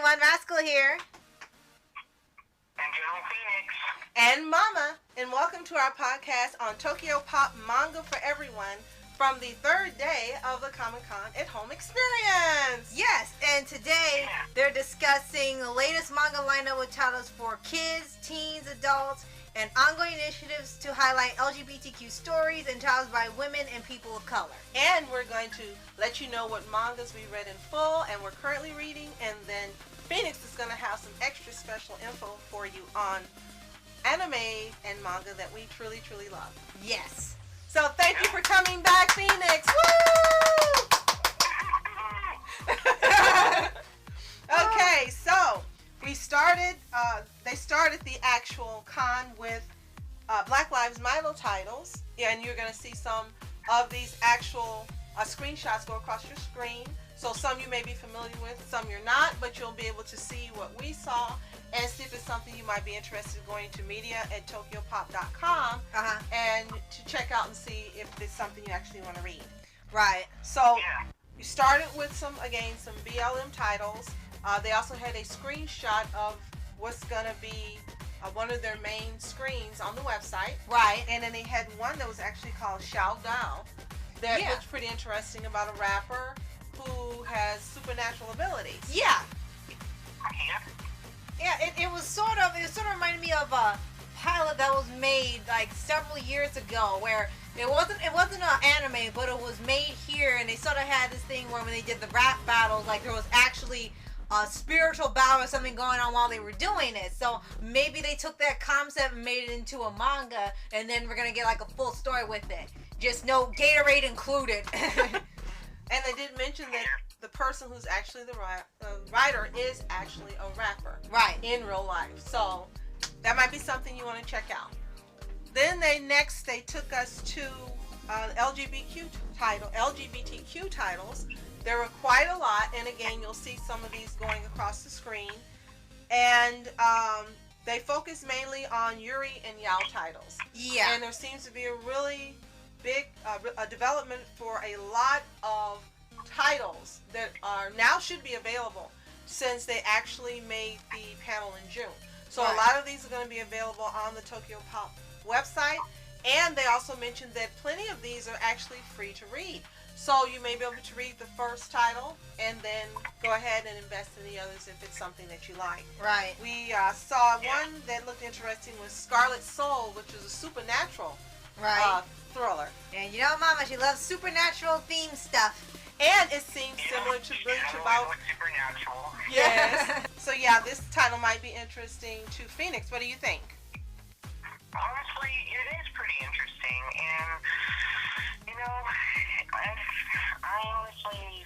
everyone. Rascal here. And General Phoenix. And Mama. And welcome to our podcast on TokyoPop Manga for Everyone from the third day of the Comic-Con at Home experience. Yes, and today they're discussing the latest manga lineup with titles for kids, teens, adults, and ongoing initiatives to highlight LGBTQ stories and titles by women and people of color. And we're going to let you know what mangas we read in full and we're currently reading, and then Phoenix is going to have some extra special info for you on anime and manga that we truly, truly love. Yes. So thank you for coming back, Phoenix. Woo! Okay, so we started, they started the actual con with Black Lives Matter titles, and you're going to see some of these actual screenshots go across your screen. So some you may be familiar with, some you're not, but you'll be able to see what we saw and see if it's something you might be interested in going to media@tokyopop.com and to check out and see if it's something you actually want to read. Right. So you started with some BLM titles. They also had a screenshot of what's going to be one of their main screens on the website. Right. And then they had one that was actually called Xiao Dao that looks pretty interesting, about a rapper who has supernatural abilities. Yeah. Yeah, it sort of reminded me of a pilot that was made like several years ago, where it wasn't an anime, but it was made here, and they sort of had this thing where when they did the rap battles, like there was actually a spiritual battle or something going on while they were doing it. So maybe they took that concept and made it into a manga, and then we're gonna get like a full story with it. Just no Gatorade included. And they did mention that the person who's actually the writer is actually a rapper. Right. In real life. So that might be something you want to check out. Then they took us to LGBTQ titles. There were quite a lot, and again, you'll see some of these going across the screen. And they focus mainly on Yuri and Yao titles. Yeah. And there seems to be a really big development for a lot of titles that are now should be available, since they actually made the panel in June. So a lot of these are going to be available on the TokyoPop website, and they also mentioned that plenty of these are actually free to read. So you may be able to read the first title and then go ahead and invest in the others if it's something that you like. Right. We saw one that looked interesting was Scarlet Soul, which is a supernatural thriller. And you know, Mama, she loves supernatural themed stuff. And it seems similar to Bleach about supernatural. Yes. So yeah, this title might be interesting to Phoenix. What do you think? Honestly, it is pretty interesting, and you know, I honestly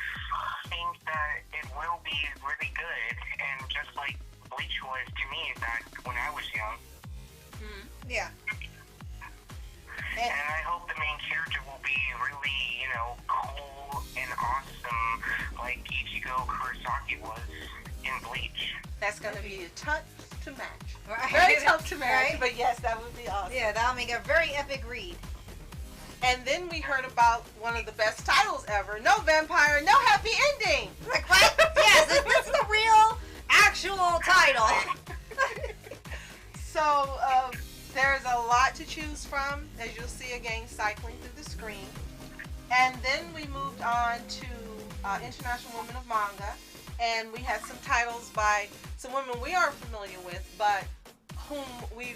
think that it will be really good, and just like Bleach was to me back when I was young. Yeah. And I hope the main character will be really, cool and awesome, like Ichigo Kurosaki was in Bleach. That's going to be tough to match. Right. Very tough to match, Right. but yes, that would be awesome. Yeah, that'll make a very epic read. And then we heard about one of the best titles ever, No Vampire, No Happy Ending. Like, what? Yes, this is the real, actual title. So, there's a lot to choose from, as you'll see again cycling through the screen. And then we moved on to International Women of Manga, and we had some titles by some women we are familiar with, but whom we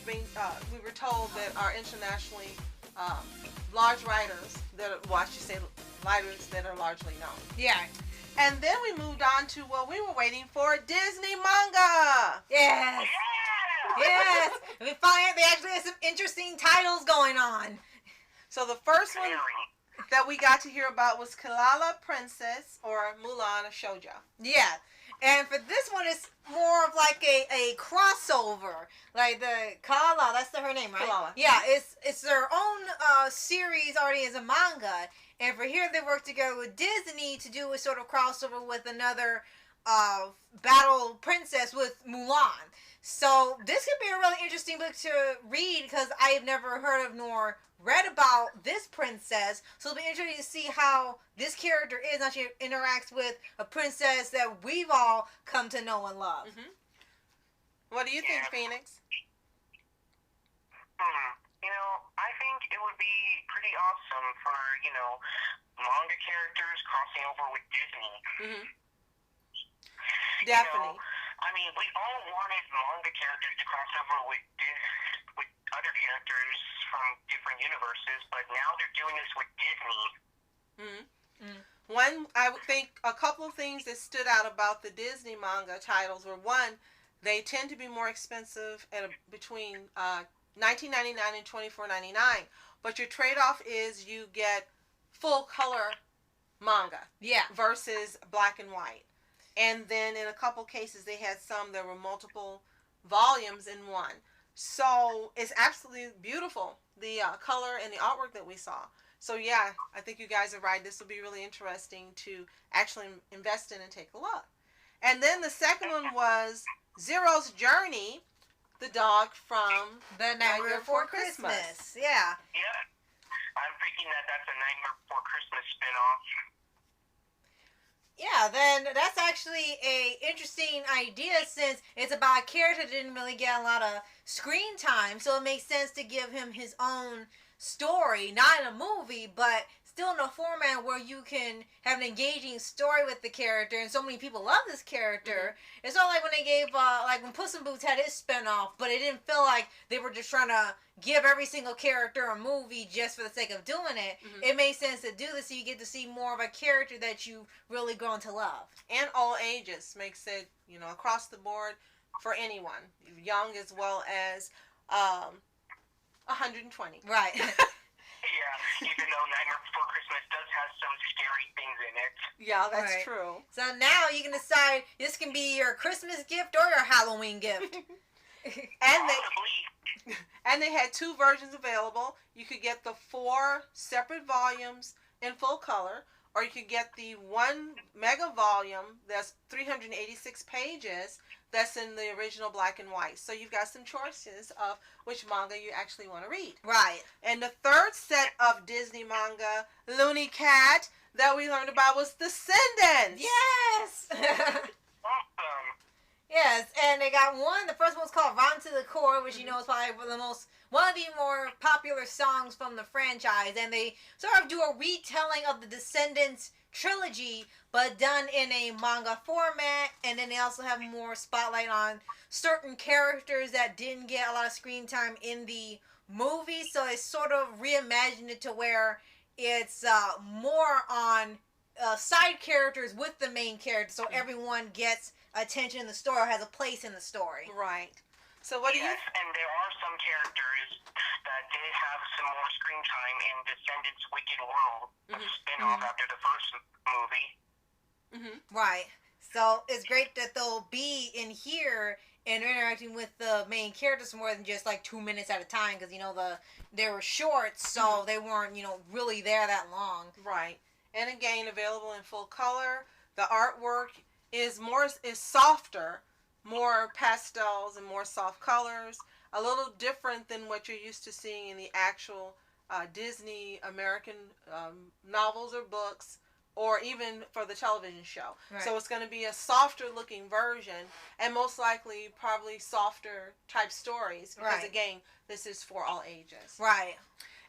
were told that are internationally large writers writers that are largely known. Yeah. And then we moved on to what we were waiting for, Disney Manga. Yes. Yes. And we find they actually have some interesting titles going on. So the first one that we got to hear about was Kalala Princess, or Mulan, a shoujo. Yeah. And for this one, it's more of like a crossover. Like the Kalala, that's her name, right? Kalala. Yeah, it's their own series already as a manga. And for here, they work together with Disney to do a sort of crossover with another battle princess with Mulan. So this could be a really interesting book to read because I've never heard of nor read about this princess. So it'll be interesting to see how this character is, how she interacts with a princess that we've all come to know and love. Mm-hmm. What do you think, Phoenix? I think it would be pretty awesome for, manga characters crossing over with Disney. Mm-hmm. Definitely. We all wanted manga characters to cross over with other characters from different universes, but now they're doing this with Disney. Mm-hmm. One, I would think a couple of things that stood out about the Disney manga titles were, one, they tend to be more expensive at between $19.99 and $24.99, but your trade-off is you get full color manga, versus black and white. And then in a couple cases they had some that were multiple volumes in one. So it's absolutely beautiful, the color and the artwork that we saw. So yeah, I think you guys are right. This will be really interesting to actually invest in and take a look. And then the second one was Zero's Journey, the dog from The Nightmare Before Christmas. Yeah. Yeah. I'm thinking that's a Nightmare Before Christmas spin-off. Yeah, then that's actually a interesting idea since it's about a character that didn't really get a lot of screen time, so it makes sense to give him his own story, not in a movie, but still in a format where you can have an engaging story with the character, and so many people love this character. Mm-hmm. It's not like when they gave, like when Puss in Boots had his spinoff, but it didn't feel like they were just trying to give every single character a movie just for the sake of doing it. Mm-hmm. It made sense to do this so you get to see more of a character that you've really grown to love. And all ages makes it, across the board for anyone, young as well as 120. Right. Yeah, even though Nightmare Before Christmas does have some scary things in it. Yeah, that's true. So now you can decide this can be your Christmas gift or your Halloween gift. And they had two versions available. You could get the 4 separate volumes in full color, or you could get the 1 mega volume that's 386 pages that's in the original black and white. So you've got some choices of which manga you actually want to read. Right. And the third set of Disney manga, Looney Cat, that we learned about was Descendants. Yes! Awesome. Yes, and they got one. The first one's called Run to the Core, which you know is probably one of the more popular songs from the franchise. And they sort of do a retelling of the Descendants trilogy, but done in a manga format. And then they also have more spotlight on certain characters that didn't get a lot of screen time in the movie. So they sort of reimagined it to where it's more on side characters with the main character, so everyone gets attention in the story or has a place in the story. Right. So what do you... Yes, and there are some characters that did have some more screen time in Descendants Wicked World, a spin-off after the first movie. Mm-hmm. Right. So it's great that they'll be in here and interacting with the main characters more than just like 2 minutes at a time, because they were short, so they weren't really there that long. Right. And again, available in full color. The artwork is softer, more pastels and more soft colors. A little different than what you're used to seeing in the actual Disney American novels or books, or even for the television show. Right. So it's going to be a softer looking version, and most likely probably softer type stories, because again, this is for all ages. Right.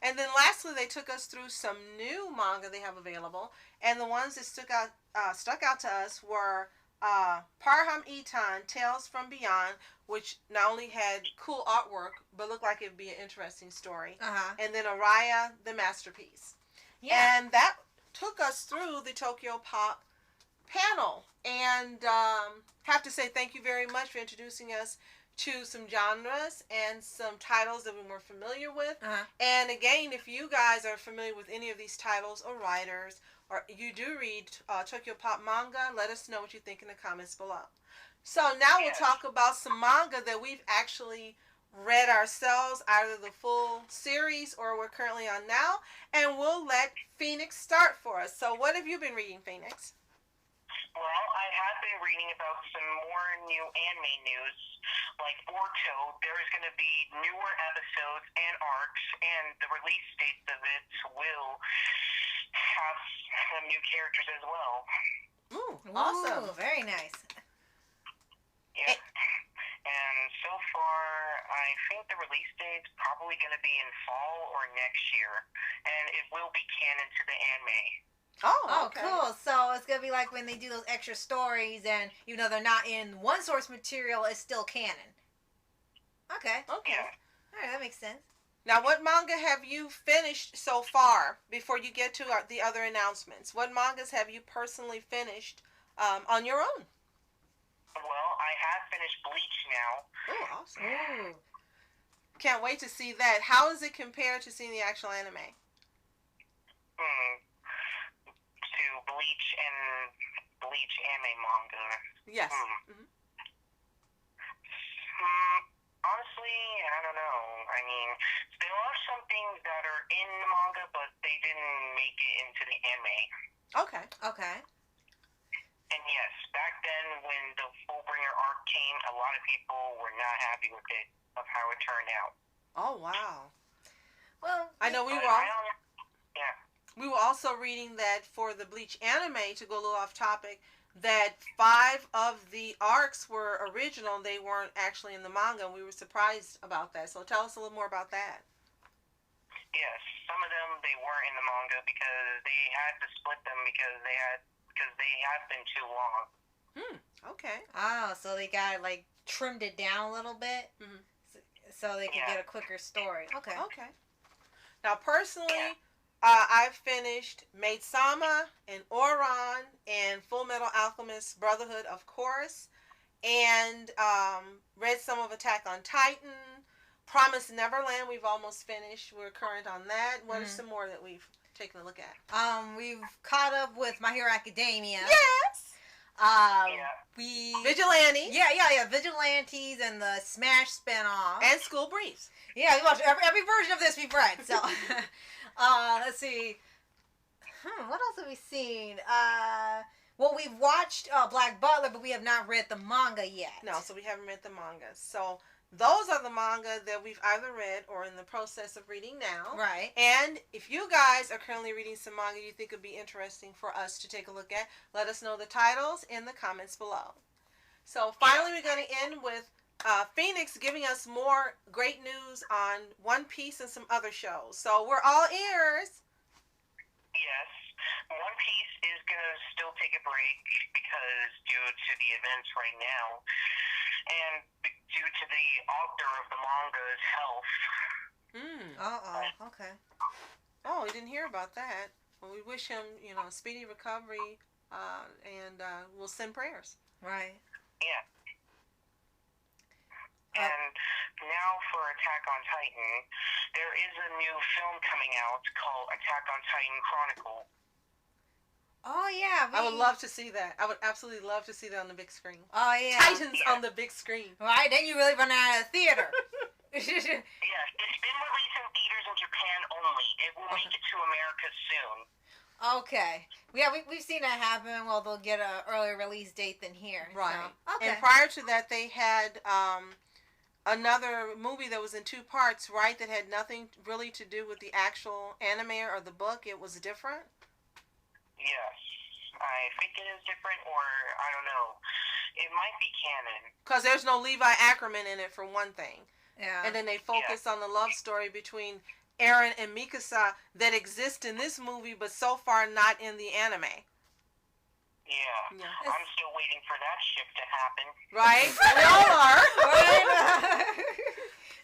And then lastly, they took us through some new manga they have available, and the ones that stuck out to us were Parham Etan, Tales from Beyond, which not only had cool artwork, but looked like it would be an interesting story. And then Araya, the Masterpiece. Yeah. And that took us through the TokyoPop panel. And have to say thank you very much for introducing us to some genres and some titles that we were familiar with. And again, if you guys are familiar with any of these titles or writers, or you do read TokyoPop manga, let us know what you think in the comments below. So now we'll talk about some manga that we've actually read ourselves, either the full series or we're currently on now, and we'll let Phoenix start for us. So what have you been reading, Phoenix? Well, I have been reading about some more new anime news. Like Boruto, there's going to be newer episodes and arcs, and the release dates of it will have some new characters as well. Ooh, awesome. Ooh, very nice. Yeah. And so far, I think the release date's probably going to be in fall or next year, and it will be canon to the anime. Oh, okay. Cool. So it's gonna be like when they do those extra stories, and even though they're not in one source material, it's still canon. Okay. Okay. Yeah. All right, that makes sense. Now, what manga have you finished so far before you get to the other announcements? What mangas have you personally finished on your own? Well, I have finished Bleach now. Oh, awesome. Ooh. Can't wait to see that. How does it compare to seeing the actual anime? To Bleach anime manga. Yes. Mm-hmm. Honestly, I don't know. I mean, there are some things that are in the manga, but they didn't make it into the anime. Okay. Okay. And yes, back then when the Fullbringer arc came, a lot of people were not happy with it, of how it turned out. Oh, wow. Well, I know we were also reading that for the Bleach anime, to go a little off topic, that 5 of the arcs were original. They weren't actually in the manga, and we were surprised about that. So tell us a little more about that. Yes, some of them, they weren't in the manga because they had to split them because they had been too long. Okay. Oh, so they got like trimmed it down a little bit, so they could get a quicker story. Okay. Okay. Now, personally, I've finished Maid-sama and Ouran and Full Metal Alchemist Brotherhood, of course, and read some of Attack on Titan. Promised Neverland, we've almost finished. We're current on that. What are some more that we've taken a look at? We've caught up with My Hero Academia. Yes. Vigilante. Yeah. Vigilantes and the Smash spinoff. And School Briefs. Yeah, we watched every version of this we've read. So, let's see. What else have we seen? Well, we've watched Black Butler, but we have not read the manga yet. No, so we haven't read the manga. So those are the manga that we've either read or in the process of reading now. Right. And if you guys are currently reading some manga you think would be interesting for us to take a look at, let us know the titles in the comments below. So finally, we're going to end with Phoenix giving us more great news on One Piece and some other shows. So we're all ears. Yes. One Piece is going to still take a break because due to the events right now, and due to the author of the manga's health. Okay. Oh, we didn't hear about that. Well, we wish him, speedy recovery, and we'll send prayers. Right. Yeah. And now for Attack on Titan, there is a new film coming out called Attack on Titan Chronicle. Oh, yeah. I would love to see that. I would absolutely love to see that on the big screen. Oh, yeah. Titans on the big screen. Right? Then you really run out of the theater. Yes, it's been released in theaters in Japan only. It will make it to America soon. Okay. Yeah, we've seen that happen. Well, they'll get an earlier release date than here. Right. So, okay. And prior to that, they had another movie that was in 2 parts, right, that had nothing really to do with the actual anime or the book. It was different? Yes. I think it is different, or I don't know. It might be canon. Because there's no Levi Ackerman in it, for one thing. Yeah. And then they focus on the love story between Eren and Mikasa that exists in this movie, but so far not in the anime. Yeah. I'm still waiting for that ship to happen. Right? We all are. Right?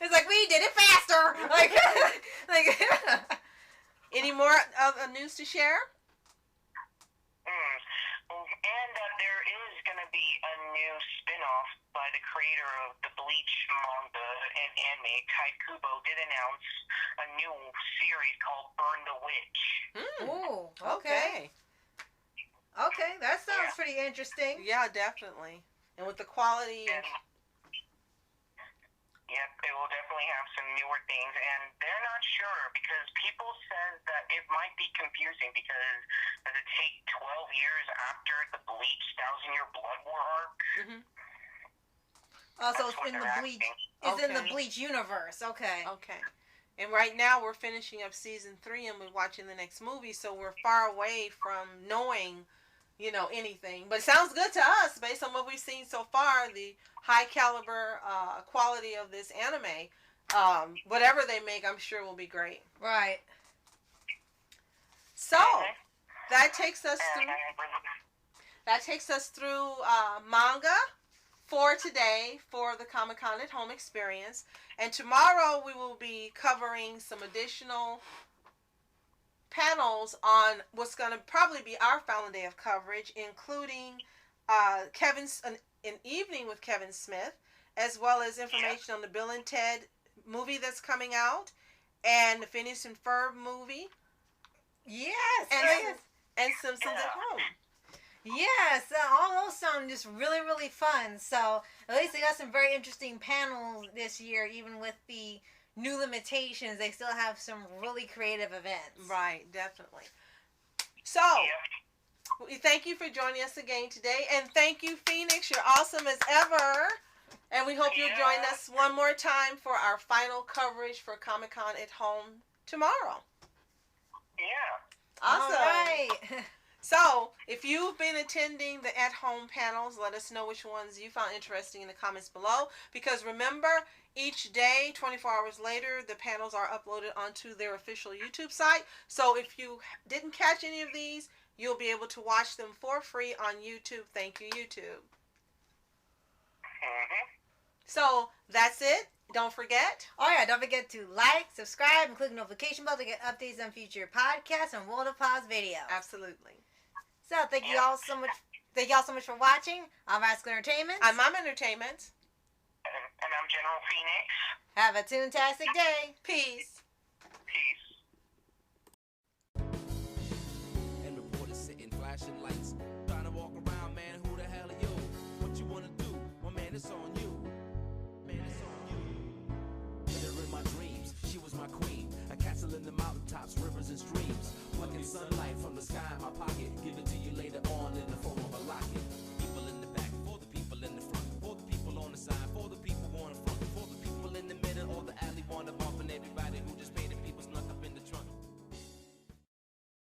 It's like, we did it faster. Like Any more news to share? And there is going to be a new spin-off by the creator of the Bleach manga and anime, Kai Kubo, did announce a new series called Burn the Witch. Ooh, okay. Okay, that sounds pretty interesting. Yeah, definitely. And with the quality... Yep, it will definitely definitely have some newer things, and they're not sure because people said that it might be confusing because does it take 12 years after the Bleach Thousand Year Blood War arc? Mm-hmm. Oh, so That's what it's in the they're Bleach. asking. It's in the Okay. Bleach universe. Okay. Okay. And right now we're finishing up season 3 and we're watching the next movie, so we're far away from knowing, anything. But it sounds good to us based on what we've seen so far, the high caliber quality of this anime. Whatever they make, I'm sure will be great. Right. So that takes us through manga for today for the Comic-Con at Home experience. And tomorrow we will be covering some additional panels on what's going to probably be our final day of coverage, including an evening with Kevin Smith, as well as information on the Bill and Ted movie that's coming out, and the Phineas and Ferb movie. Yes. And Simpsons at Home. Yes, all those sound just really, really fun. So at least they got some very interesting panels this year, even with the new limitations. They still have some really creative events. Right, definitely. So, we thank you for joining us again today, and thank you, Phoenix. You're awesome as ever. And we hope you'll join us one more time for our final coverage for Comic-Con at Home tomorrow. Yeah. Awesome. All right. So, if you've been attending the at-home panels, let us know which ones you found interesting in the comments below. Because remember, each day, 24 hours later, the panels are uploaded onto their official YouTube site. So, if you didn't catch any of these, you'll be able to watch them for free on YouTube. Thank you, YouTube. Mm-hmm. So, that's it. Don't forget. Oh yeah, don't forget to like, subscribe, and click the notification bell to get updates on future podcasts and World of Paws videos. Absolutely. So thank you all so much. Thank you all so much for watching. I'm Rascal Entertainment. I'm Mom Entertainment. And I'm General Phoenix. Have a toontastic day. Peace. Peace. And reporters sitting, flashing lights, trying to walk around, man, who the hell are you? What you wanna do? Well, man, it's on you. Man, it's on you. With her in my dreams, she was my queen. A castle in the mountaintops, rivers and streams. What can